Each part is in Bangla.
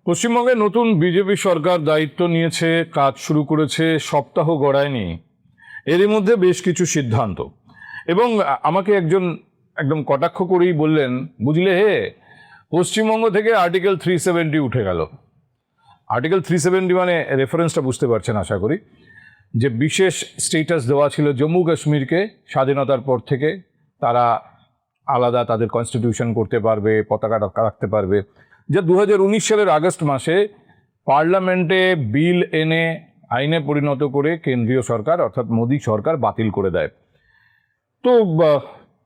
পশ্চিমবঙ্গে নতুন বিজেপি সরকার দায়িত্ব নিয়েছে, কাজ শুরু করেছে, সপ্তাহ গড়ায়নি। এরই মধ্যে বেশ কিছু সিদ্ধান্ত, এবং আমাকে একজন একদম কটাক্ষ করেই বললেন, বুঝলে হে, পশ্চিমবঙ্গ থেকে আর্টিকেল 370 উঠে গেল। আর্টিকেল 370 মানে রেফারেন্সটা বুঝতে পারছেন আশা করি, যে বিশেষ স্টেটাস দেওয়া ছিল জম্মু কাশ্মীরকে স্বাধীনতার পর থেকে। তারা আলাদা তাদের কনস্টিটিউশন করতে পারবে, পতাকা রাখতে পারবে, যা 2019 সালের আগস্ট মাসে পার্লামেন্টে বিল এনে আইনে পরিণত করে কেন্দ্রীয় সরকার অর্থাৎ মোদী সরকার বাতিল করে দেয়। তো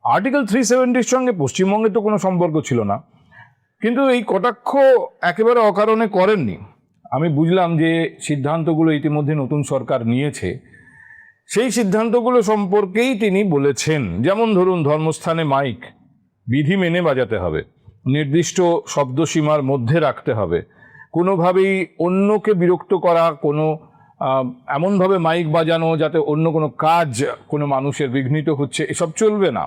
আর্টিকেল 370-র সঙ্গে পশ্চিমবঙ্গের তো কোনো সম্পর্ক ছিল না, কিন্তু এই কটাক্ষ একেবারে অকারণে করেননি। আমি বুঝলাম যে সিদ্ধান্তগুলো ইতিমধ্যে নতুন সরকার নিয়েছে, সেই সিদ্ধান্তগুলো সম্পর্কেই তিনি বলেছেন। যেমন ধরুন, ধর্মস্থানে মাইক বিধি মেনে বাজাতে হবে, নির্দিষ্ট শব্দসীমার মধ্যে রাখতে হবে, কোনোভাবেই অন্যকে বিরক্ত করা, কোনো এমনভাবে মাইক বাজানো যাতে অন্য কোনো কাজ কোনো মানুষের বিঘ্নিত হচ্ছে, এসব চলবে না।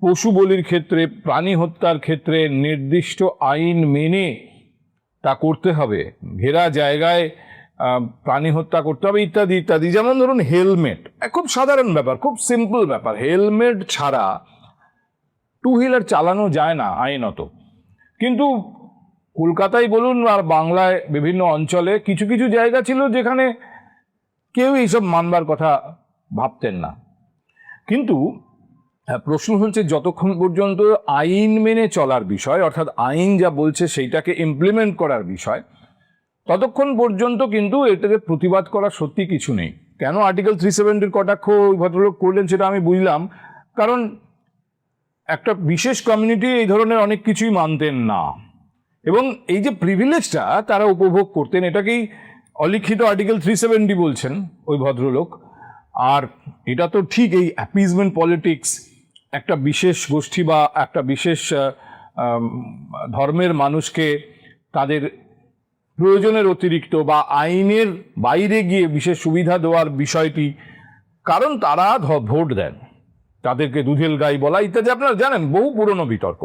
পশু বলির ক্ষেত্রে, প্রাণী হত্যার ক্ষেত্রে নির্দিষ্ট আইন মেনে তা করতে হবে, ঘেরা জায়গায় প্রাণী হত্যা করতে হবে, ইত্যাদি ইত্যাদি। যেমন ধরুন হেলমেট, খুব সাধারণ ব্যাপার, খুব সিম্পল ব্যাপার। হেলমেট ছাড়া টু হুইলার চালানো যায় না আইনত। কিন্তু কলকাতায় বলুন আর বাংলায় বিভিন্ন অঞ্চলে কিছু কিছু জায়গা ছিল যেখানে কেউ এইসব মানবার কথা ভাবতেন না। কিন্তু প্রশ্ন হচ্ছে, যতক্ষণ পর্যন্ত আইন মেনে চলার বিষয়, অর্থাৎ আইন যা বলছে সেইটাকে ইমপ্লিমেন্ট করার বিষয়, ততক্ষণ পর্যন্ত কিন্তু এটাকে প্রতিবাদ করার সত্যি কিছু নেই। কেন আর্টিকেল 370-র কটাক্ষ ভদ্রলোক করলেন সেটা আমি বুঝলাম। কারণ একটা বিশেষ কমিউনিটি এই ধরনের অনেক কিছুই মানতেন না, এবং এই যে প্রিভিলেজটা তারা উপভোগ করতেন, এটাকেই অলিখিত আর্টিকেল 370 বলছেন ওই ভদ্রলোক। আর এটা তো ঠিক, এই অ্যাপিজমেন্ট পলিটিক্স, একটা বিশেষ গোষ্ঠী বা একটা বিশেষ ধর্মের মানুষকে তাদের প্রয়োজনের অতিরিক্ত বা আইনের বাইরে গিয়ে বিশেষ সুবিধা দেওয়ার বিষয়টি, কারণ তারা ভোট দেন, তাদেরকে দুধেল গাই বলা ইত্যাদি আপনারা জানেন, বহু পুরনো বিতর্ক।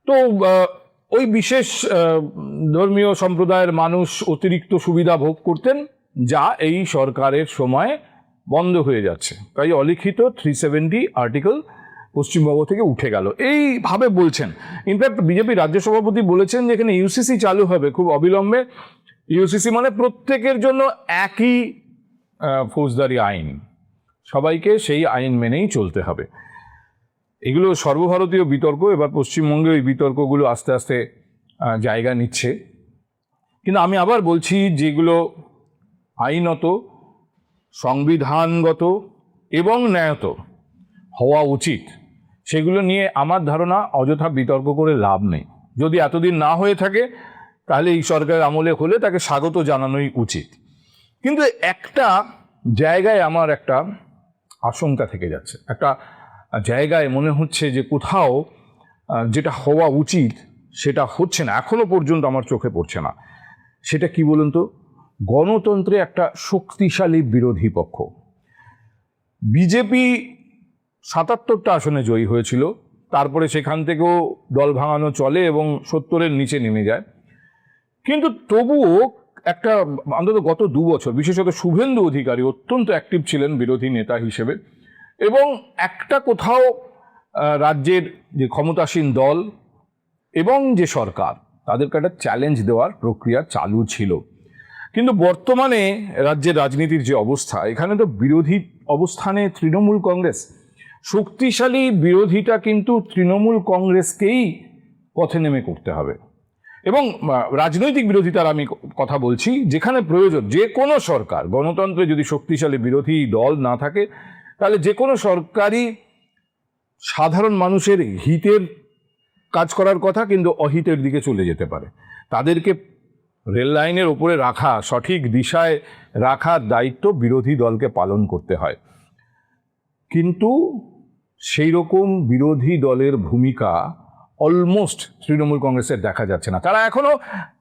তো ওই বিশেষ ধর্মীয় সম্প্রদায়ের মানুষ অতিরিক্ত সুবিধা ভোগ করতেন, যা এই সরকারের সময় বন্ধ হয়ে যাচ্ছে। তাই অলিখিত 370 আর্টিকেল পশ্চিমবঙ্গ থেকে উঠে গেল, এইভাবে বলছেন। ইনফ্যাক্ট বিজেপি রাজ্য সভাপতি বলেছেন যে এখানে ইউসিসি চালু হবে খুব অবিলম্বে। ইউসিসি মানে প্রত্যেকের জন্য একই ফৌজদারি আইন, সবাইকে সেই আইন মেনেই চলতে হবে। এগুলো সর্বভারতীয় বিতর্ক, এবার পশ্চিমবঙ্গে ওই বিতর্কগুলো আস্তে আস্তে জায়গা নিচ্ছে। কিন্তু আমি আবার বলছি, যেগুলো আইনত, সংবিধানগত এবং ন্যায়ত হওয়া উচিত, সেগুলো নিয়ে আমার ধারণা অযথা বিতর্ক করে লাভ নেই। যদি এতদিন না হয়ে থাকে তাহলে এই সরকারের আমলে হলে তাকে স্বাগত জানানোই উচিত। কিন্তু একটা জায়গায় আমার একটা আশঙ্কা থেকে যাচ্ছে, একটা জায়গায় মনে হচ্ছে যে কোথাও যেটা হওয়া উচিত সেটা হচ্ছে না, এখনো পর্যন্ত আমার চোখে পড়ছে না। সেটা কি বলুন তো? গণতন্ত্রে একটা শক্তিশালী বিরোধী পক্ষ। বিজেপি 77টা আসনে জয়ী হয়েছিল, তারপরে সেখান থেকেও দল ভাঙানো চলে এবং 70-এর নিচে নেমে যায়। কিন্তু তবুও একটা, অন্তত গত 2 বছর বিশেষত শুভেন্দু অধিকারী অত্যন্ত অ্যাক্টিভ ছিলেন বিরোধী নেতা হিসেবে, এবং একটা কোথাও রাজ্যের যে ক্ষমতাসীন দল এবং যে সরকার, তাদেরকে একটা চ্যালেঞ্জ দেওয়ার প্রক্রিয়া চালু ছিল। কিন্তু বর্তমানে রাজ্যের রাজনীতির যে অবস্থা, এখানে তো বিরোধী অবস্থানে তৃণমূল কংগ্রেস। শক্তিশালী বিরোধিতা কিন্তু তৃণমূল কংগ্রেসকেই পথে নেমে করতে হবে। এবং রাজনৈতিক বিরোধিতার আমি কথা বলছি, যেখানে প্রয়োজন, যে কোনো সরকার, গণতন্ত্রে যদি শক্তিশালী বিরোধী দল না থাকে তাহলে যে কোনো সরকারই সাধারণ মানুষের হিতের কাজ করার কথা, কিন্তু অহিতের দিকে চলে যেতে পারে। তাদেরকে রেল লাইনের ওপরে রাখা, সঠিক দিশায় রাখার দায়িত্ব বিরোধী দলকে পালন করতে হয়। কিন্তু সেই রকম বিরোধী দলের ভূমিকা অলমোস্ট তৃণমূল কংগ্রেসের দেখা যাচ্ছে না। তারা এখনো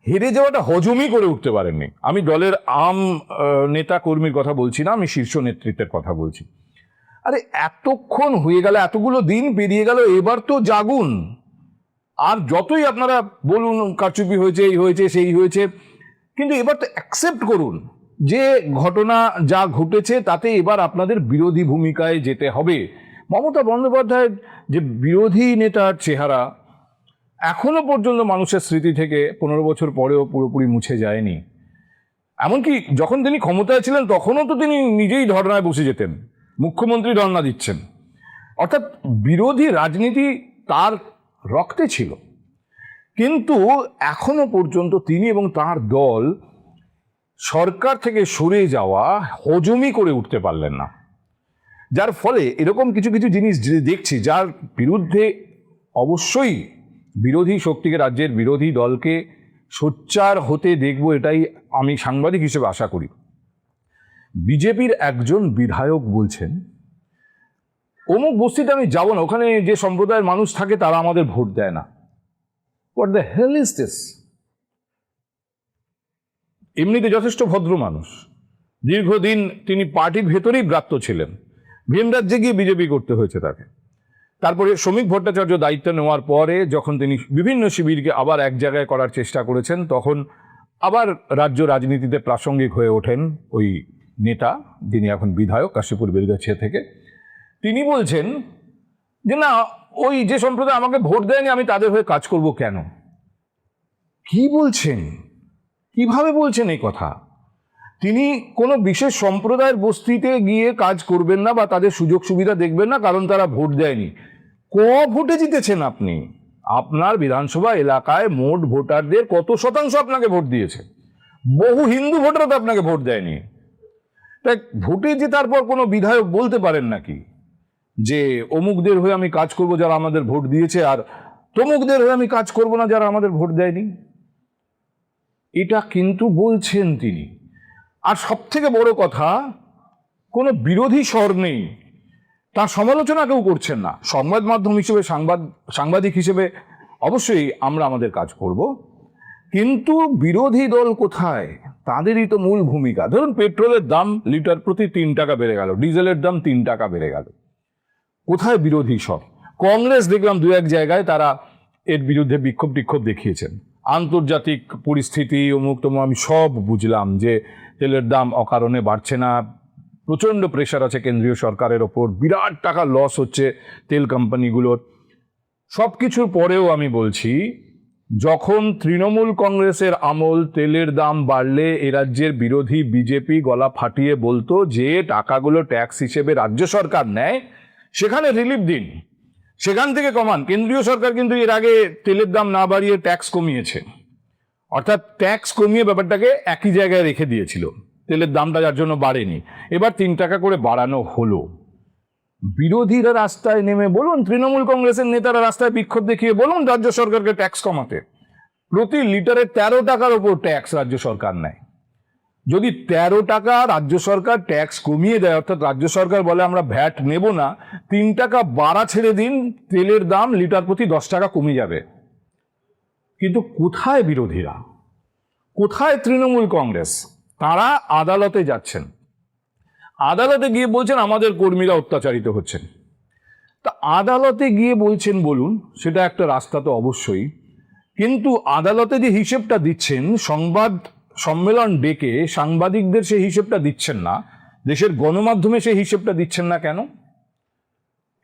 হেরে যাওয়াটা হজমই করে উঠতে পারেননি। আমি দলের আম নেতা কর্মীর কথা বলছি না, আমি শীর্ষ নেতৃত্বের কথা বলছি। আরে এতক্ষণ হয়ে গেল, এতগুলো দিন পেরিয়ে গেল, এবার তো জাগুন। আর যতই আপনারা বলুন কারচুপি হয়েছে, এই হয়েছে, সেই হয়েছে, কিন্তু এবার তো অ্যাকসেপ্ট করুন যে ঘটনা যা ঘটেছে তাতে এবার আপনাদের বিরোধী ভূমিকায় যেতে হবে। মমতা বন্দ্যোপাধ্যায়ের যে বিরোধী নেতার চেহারা এখনো পর্যন্ত মানুষের স্মৃতি থেকে 15 বছর পরেও পুরোপুরি মুছে যায়নি। এমনকি যখন তিনি ক্ষমতায় ছিলেন তখনও তো তিনি নিজেই ধর্নায় বসে যেতেন, মুখ্যমন্ত্রী ধর্না দিচ্ছেন। অর্থাৎ বিরোধী রাজনীতি তার রক্তে ছিল, কিন্তু এখনো পর্যন্ত তিনি এবং তার দল সরকার থেকে সরে যাওয়া হজমই করে উঠতে পারলেন না। যার ফলে এরকম কিছু কিছু জিনিস দেখছি যার বিরুদ্ধে অবশ্যই বিরোধী শক্তিকে, রাজ্যের বিরোধী দলকে সোচ্চার হতে দেখব, এটাই আমি সাংবাদিক হিসেবে আশা করি। বিজেপির একজন বিধায়ক বলছেন অমুক বস্তিতে আমি যাব না, ওখানে যে সম্প্রদায়ের মানুষ থাকে তারা আমাদের ভোট দেয় না। What the hell is this? এমনিতে যথেষ্ট ভদ্র মানুষ, দীর্ঘদিন তিনি পার্টির ভেতরেই ব্রাত্য ছিলেন, ভিন রাজ্যে গিয়ে বিজেপি করতে হয়েছে তাকে। তারপরে শ্রমিক ভট্টাচার্য দায়িত্ব নেওয়ার পরে যখন তিনি বিভিন্ন শিবিরকে আবার এক জায়গায় করার চেষ্টা করেছেন, তখন আবার রাজ্য রাজনীতিতে প্রাসঙ্গিক হয়ে ওঠেন ওই নেতা, যিনি এখন বিধায়ক কাশীপুর বেলগাছিয়া থেকে। তিনি বলছেন যে না, ওই যে সম্প্রদায় আমাকে ভোট দেয়নি আমি তাদের হয়ে কাজ করব কেন? কি বলছেন? কিভাবে বলছেন এই কথা? তিনি কোনো বিশেষ সম্প্রদায়ের বস্তিতে গিয়ে কাজ করবেন না বা তাদের সুযোগ সুবিধা দেখবেন না, কারণ তারা ভোট দেয়নি। ভোটে জিতেছেন আপনি? আপনার বিধানসভা এলাকায় মোট ভোটারদের কত শতাংশ আপনাকে ভোট দিয়েছে? বহু হিন্দু ভোটারও তো আপনাকে ভোট দেয়নি। তাই ভোটে যে তারপর কোনো বিধায়ক বলতে পারেন নাকি যে অমুকদের হয়ে আমি কাজ করব যারা আমাদের ভোট দিয়েছে, আর তমুকদের হয়ে আমি কাজ করব না যারা আমাদের ভোট দেয়নি? এটা কিন্তু বলছেন তিনি। আর সব থেকে বড় কথা, কোনো বিরোধী স্বর নেই, তার সমালোচনা কেউ করছেন না। সংবাদ মাধ্যম হিসেবে, সাংবাদিক হিসেবে অবশ্যই আমরা আমাদের কাজ করব, কিন্তু বিরোধী দল কোথায়? তাদেরই তো মূল ভূমিকা। ধরুন পেট্রোলের দাম লিটার প্রতি 3 টাকা বেড়ে গেল, ডিজেলের দাম 3 টাকা বেড়ে গেল, কোথায় বিরোধী স্বর? কংগ্রেস দেখলাম দু এক জায়গায় তারা এর বিরুদ্ধে বিক্ষোভ টিক্ষোভ দেখিয়েছেন। আন্তর্জাতিক পরিস্থিতি অমুক তমুক, আমি সব বুঝলাম যে তেলের দাম অকারণে বাড়ছে না, প্রচণ্ড প্রেশার আছে কেন্দ্রীয় সরকারের ওপর, বিরাট টাকা লস হচ্ছে তেল কোম্পানিগুলোর। সব কিছুর পরেও আমি বলছি, যখন তৃণমূল কংগ্রেসের আমল তেলের দাম বাড়লে এ রাজ্যের বিরোধী বিজেপি গলা ফাটিয়ে বলতো যে টাকাগুলো ট্যাক্স হিসেবে রাজ্য সরকার নেয়, সেখানে রিলিফ দিন, সেখান থেকে কমান। কেন্দ্রীয় সরকার কিন্তু এর আগে তেলের দাম না বাড়িয়ে ট্যাক্স কমিয়েছে, অর্থাৎ ট্যাক্স কমিয়ে ব্যাপারটাকে একই জায়গায় রেখে দিয়েছিল, তেলের দামটা যার জন্য বাড়েনি। এবার 3 টাকা করে বাড়ানো হলো। বিরোধীরা রাস্তায় নেমে বলুন, তৃণমূল কংগ্রেসের নেতারা রাস্তায় বিক্ষোভ দেখিয়ে বলুন রাজ্য সরকারকে ট্যাক্স কমাতে। প্রতি লিটারে 13 টাকার ওপর ট্যাক্স রাজ্য সরকার নেয়। যদি 13 টাকা রাজ্য সরকার ট্যাক্স কমিয়ে দেয়, অর্থাৎ রাজ্য সরকার বলে আমরা ভ্যাট নেব না, 3 টাকা বাড়া ছেড়ে দিন, তেলের দাম লিটার প্রতি 10 টাকা কমে যাবে। কিন্তু কোথায় বিরোধীরা? কোথায় তৃণমূল কংগ্রেস? তারা আদালতে যাচ্ছেন, আদালতে গিয়ে বলছেন আমাদের কর্মীরা অত্যাচারিত হচ্ছেন। তা আদালতে গিয়ে বলছেন বলুন, সেটা একটা রাস্তা তো অবশ্যই, কিন্তু আদালতে যে হিসেবটা দিচ্ছেন, সংবাদ সম্মেলন ডেকে সাংবাদিকদের সেই হিসেবটা দিচ্ছেন না, দেশের গণমাধ্যমে সেই হিসেবটা দিচ্ছেন না কেন?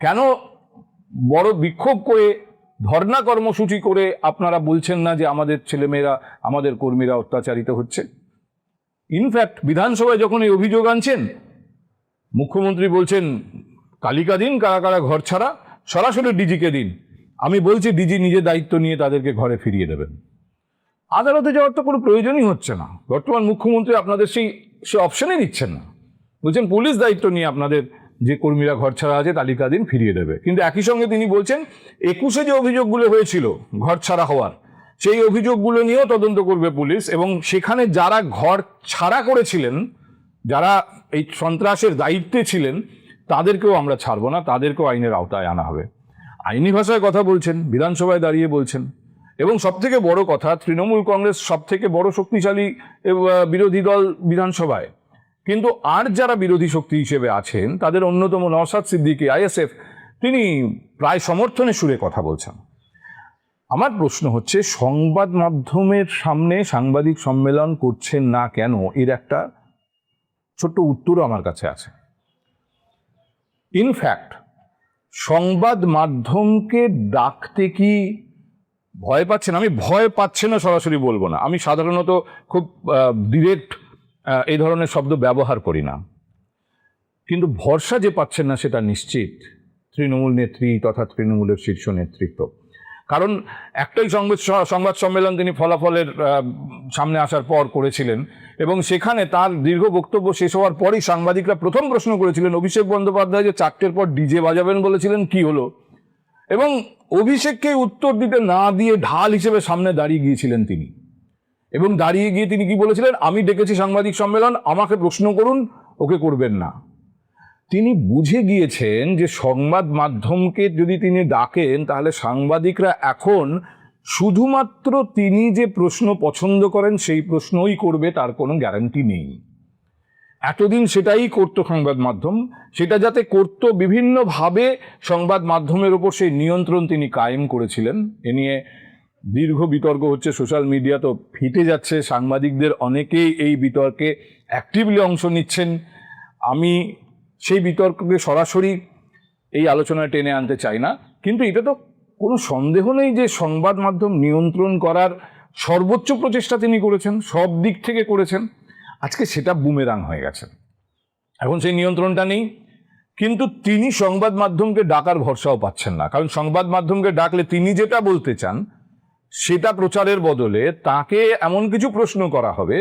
কেন বড় বিক্ষোভ করে, ধর্ণা কর্মসূচি করে আপনারা বলছেন না যে আমাদের ছেলেমেয়েরা, আমাদের কর্মীরা অত্যাচারিত হচ্ছে? ইনফ্যাক্ট বিধানসভায় যখন এই অভিযোগ আনছেন, মুখ্যমন্ত্রী বলছেন তালিকা দিন কারা কারা ঘর ছাড়া, সরাসরি ডিজিকে দিন। আমি বলছি ডিজি নিজে দায়িত্ব নিয়ে তাদেরকে ঘরে ফিরিয়ে দেবেন। আদালতে যাওয়ার তো কোনো প্রয়োজনই হচ্ছে না। বর্তমান মুখ্যমন্ত্রী আপনাদের সে অপশনই দিচ্ছেন না, বলছেন পুলিশ দায়িত্ব নিয়ে আপনাদের যে কর্মীরা ঘর ছাড়া আছে তালিকা দিন, ফিরিয়ে দেবে। কিন্তু একই সঙ্গে তিনি বলছেন 21-এ যে অভিযোগগুলো হয়েছিল ঘর ছাড়া হওয়ার, সেই অভিযোগগুলো নিয়েও তদন্ত করবে পুলিশ, এবং সেখানে যারা ঘর ছাড়া করেছিলেন, যারা এই সন্ত্রাসের দায়িত্বে ছিলেন, তাদেরকেও আমরা ছাড়বো না, তাদেরকেও আইনের আওতায় আনা হবে। আইনি ভাষায় কথা বলছেন, বিধানসভায় দাঁড়িয়ে বলছেন। এবং সব থেকে বড় কথা, তৃণমূল কংগ্রেস সব থেকে বড় শক্তিশালী বিরোধী দল বিধানসভায়, কিন্তু আর যারা বিরোধী শক্তি হিসেবে আছেন তাদের অন্যতম নওশাদ সিদ্দিকী আইএসএফ, তিনি প্রায় সমর্থনের সুরে কথা বলছেন। আমার প্রশ্ন হচ্ছে, সংবাদ মাধ্যমের সামনে সাংবাদিক সম্মেলন করছেন না কেন? এর একটা ছোট্ট উত্তরও আমার কাছে আছে। ইনফ্যাক্ট সংবাদ মাধ্যমকে ডাকতে কি ভয় পাচ্ছেন? আমি ভয় পাচ্ছে না সরাসরি বলবো না, আমি সাধারণত খুব ডিরেক্ট এই ধরনের শব্দ ব্যবহার করি না, কিন্তু ভরসা যে পাচ্ছেন না সেটা নিশ্চিত তৃণমূল নেত্রী তথা তৃণমূলের শীর্ষ নেতৃত্ব। কারণ একটাই সংবাদ সম্মেলন তিনি ফলাফলের সামনে আসার পর করেছিলেন, এবং সেখানে তার দীর্ঘ বক্তব্য শেষ হওয়ার পরেই সাংবাদিকরা প্রথম প্রশ্ন করেছিলেন অভিষেক বন্দ্যোপাধ্যায় যে 4টের পর ডিজে বাজাবেন বলেছিলেন, কি হলো? এবং অভিষেককে উত্তর দিতে না দিয়ে ঢাল হিসেবে সামনে দাঁড়িয়ে গিয়েছিলেন তিনি, এবং দাঁড়িয়ে গিয়ে তিনি কি বলেছিলেন, আমি ডেকেছি সাংবাদিক সম্মেলন, আমাকে প্রশ্ন করুন, ওকে করবেন না। তিনি বুঝে গিয়েছেন যে সংবাদ মাধ্যমকে যদি তিনি ডাকেন তাহলে সাংবাদিকরা এখন শুধুমাত্র তিনি যে প্রশ্ন পছন্দ করেন সেই প্রশ্নই করবে, তার কোনো গ্যারান্টি নেই। এতদিন সেটাই করতো সংবাদ মাধ্যম, সেটা যাতে করতো বিভিন্নভাবে সংবাদ মাধ্যমের ওপর সেই নিয়ন্ত্রণ তিনি কায়েম করেছিলেন। এ নিয়ে দীর্ঘ বিতর্ক হচ্ছে, সোশ্যাল মিডিয়া তো ফিটে যাচ্ছে, সাংবাদিকদের অনেকেই এই বিতর্কে অ্যাক্টিভলি অংশ নিচ্ছেন। আমি সেই বিতর্ককে সরাসরি এই আলোচনায় টেনে আনতে চাই না, কিন্তু এটা তো কোনো সন্দেহ নেই যে সংবাদ মাধ্যম নিয়ন্ত্রণ করার সর্বোচ্চ প্রচেষ্টা তিনি করেছেন, সব দিক থেকে করেছেন। আজকে সেটা বুমেরাং হয়ে গেছে, এখন সেই নিয়ন্ত্রণটা নেই। কিন্তু তিনি সংবাদ মাধ্যমকে ডাকার ভরসাও পাচ্ছেন না, কারণ সংবাদ মাধ্যমকে ডাকলে তিনি যেটা বলতে চান সেটা প্রচারের বদলে তাকে এমন কিছু প্রশ্ন করা হবে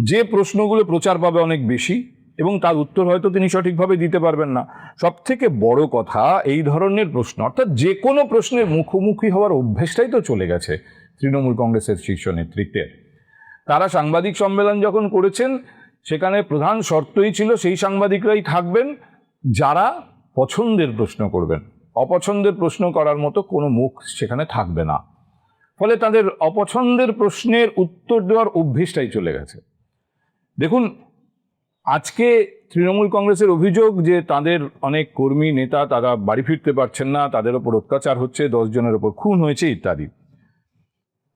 যে প্রশ্নগুলো প্রচার পাবে অনেক বেশি, এবং তার উত্তর হয়তো তিনি সঠিকভাবে দিতে পারবেন না। সব থেকে বড় কথা, এই ধরনের প্রশ্ন অর্থাৎ যে কোনো প্রশ্নের মুখোমুখি হওয়ার অভ্যেসটাই তো চলে গেছে তৃণমূল কংগ্রেসের শীর্ষ নেতৃত্বের। তারা সাংবাদিক সম্মেলন যখন করেছেন সেখানে প্রধান শর্তই ছিল সেই সাংবাদিকরাই থাকবেন যারা পছন্দের প্রশ্ন করবেন, অপছন্দের প্রশ্ন করার মতো কোনো মুখ সেখানে থাকবে না। ফলে তাদের অপছন্দের প্রশ্নের উত্তর দেওয়ার অভ্যেসটাই চলে গেছে। দেখুন, আজকে তৃণমূল কংগ্রেসের অভিযোগ যে তাদের অনেক কর্মী নেতা তারা বাড়ি ফিরতে পারছেন না, তাদের ওপর অত্যাচার হচ্ছে, 10 জনের ওপর খুন হয়েছে ইত্যাদি।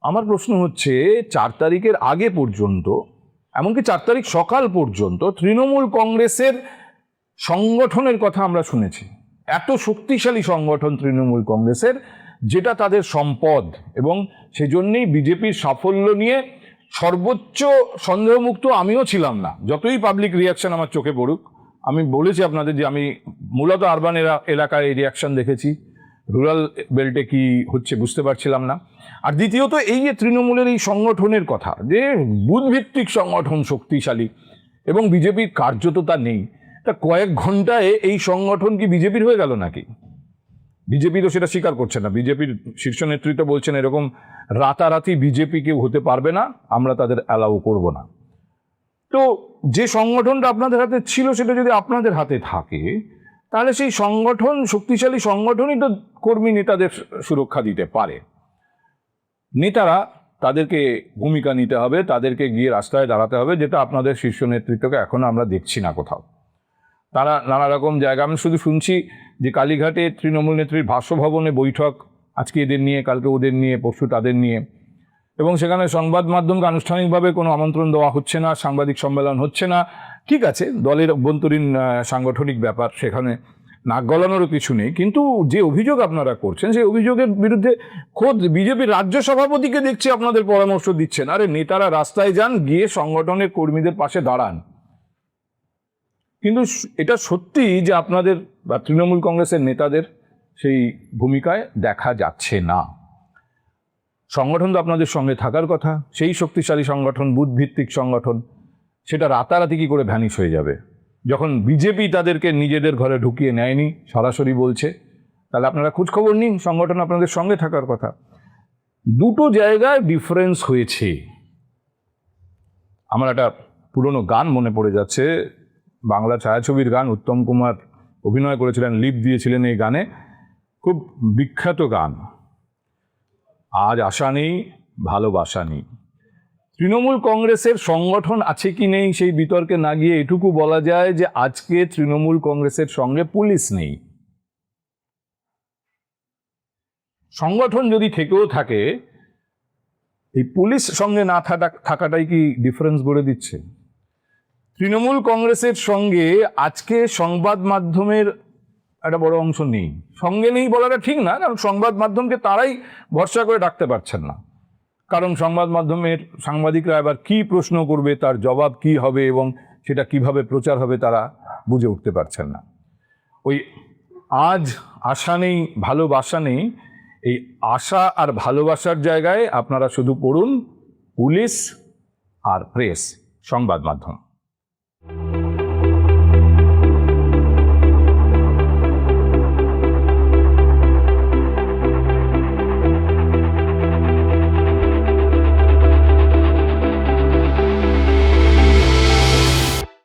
আমার প্রশ্ন হচ্ছে, 4 তারিখের আগে পর্যন্ত, এমনকি 4 তারিখ সকাল পর্যন্ত তৃণমূল কংগ্রেসের সংগঠনের কথা আমরা শুনেছি। এত শক্তিশালী সংগঠন তৃণমূল কংগ্রেসের, যেটা তাদের সম্পদ, এবং সেজন্যই বিজেপির সাফল্য নিয়ে সর্বোচ্চ সন্দেহমুক্ত আমিও ছিলাম না, যতই পাবলিক রিয়াকশন আমার চোখে পড়ুক। আমি বলেছি আপনাদের যে আমি মূলত আরবান এলাকায় এই রিয়াকশন দেখেছি, রুরাল বেল্টে কি হচ্ছে বুঝতে পারছিলাম না। আর দ্বিতীয়ত, এই যে তৃণমূলের এই সংগঠনের কথা, যে বুথভিত্তিক সংগঠন শক্তিশালী, এবং বিজেপির কার্যত তা নেই, তা কয়েক ঘন্টায় এই সংগঠন কি বিজেপির হয়ে গেল নাকি? বিজেপি তো সেটা স্বীকার করছে না। বিজেপির শীর্ষ নেতৃত্ব বলছেন এরকম রাতারাতি বিজেপি কেউ হতে পারবে না, আমরা তাদের অ্যালাউ করব না। তো যে সংগঠনটা আপনাদের হাতে ছিল সেটা যদি আপনাদের হাতে থাকে, তাহলে সেই সংগঠন, শক্তিশালী সংগঠনই তো কর্মী নেতাদের সুরক্ষা দিতে পারে। নেতারা, তাদেরকে ভূমিকা নিতে হবে, তাদেরকে গিয়ে রাস্তায় দাঁড়াতে হবে, যেটা আপনাদের শীর্ষ নেতৃত্বকে এখনো আমরা দেখছি না কোথাও। তারা নানা রকম জায়গা, আমি শুধু শুনছি যে কালীঘাটে তৃণমূল নেত্রীর ভাষ্যভবনে বৈঠক, আজকে এদের নিয়ে, কালকে ওদের নিয়ে, পরশু তাদের নিয়ে, এবং সেখানে সংবাদ মাধ্যমকে আনুষ্ঠানিকভাবে কোনো আমন্ত্রণ দেওয়া হচ্ছে না, সাংবাদিক সম্মেলন হচ্ছে না। ঠিক আছে, দলের অভ্যন্তরীণ সাংগঠনিক ব্যাপার, সেখানে নাক গলানোরও কিছু নেই, কিন্তু যে অভিযোগ আপনারা করছেন সেই অভিযোগের বিরুদ্ধে খোদ বিজেপির রাজ্য সভাপতিকে দেখছি আপনাদের পরামর্শ দিচ্ছেন। আরে নেতারা রাস্তায় যান, গিয়ে সংগঠনের কর্মীদের পাশে দাঁড়ান। কিন্তু এটা সত্যি যে আপনাদের বা তৃণমূল কংগ্রেসের নেতাদের সেই ভূমিকায় দেখা যাচ্ছে না। সংগঠন তো আপনাদের সঙ্গে থাকার কথা, সেই শক্তিশালী সংগঠন, বুথভিত্তিক সংগঠন, সেটা রাতারাতি কি করে ভ্যানিশ হয়ে যাবে? যখন বিজেপি তাদেরকে নিজেদের ঘরে ঢুকিয়ে নেয়নি, সরাসরি বলছে, তাহলে আপনারা খোঁজখবর নিন, সংগঠন আপনাদের সঙ্গে থাকার কথা। দুটো জায়গায় ডিফারেন্স হয়েছে। আমার একটা পুরনো গান মনে পড়ে যাচ্ছে, বাংলা ছায়াছবির গান, উত্তম কুমার অভিনয় করেছিলেন, লিপ দিয়েছিলেন এই গানে, খুব বিখ্যাত গান, আজ আশা নেই ভালোবাসা নেই। তৃণমূল কংগ্রেসের সংগঠন আছে কি নেই সেই বিতর্কে না গিয়ে এটুকু বলা যায় যে আজকে তৃণমূল কংগ্রেসের সঙ্গে পুলিশ নেই। সংগঠন যদি থেকেও থাকে, এই পুলিশ সঙ্গে না থাকাটাই কি ডিফারেন্স গড়ে দিচ্ছে? তৃণমূল কংগ্রেসের সঙ্গে আজকে সংবাদ মাধ্যমের একটা বড় অংশ নেই। সঙ্গে নেই বলাটা ঠিক না, কারণ সংবাদ মাধ্যমকে তারাই ভরসা করে ডাকতে পারছেন না। কারণ সংবাদ মাধ্যমের সাংবাদিকরা এবার কি প্রশ্ন করবে, তার জবাব কি হবে এবং সেটা কিভাবে প্রচার হবে তারা বুঝে উঠতে পারছেন না। ওই আজ আশা নেই ভালোবাসা নেই, এই আশা আর ভালোবাসার জায়গায় আপনারা শুধু পড়ুন পুলিশ আর প্রেস, সংবাদ মাধ্যম।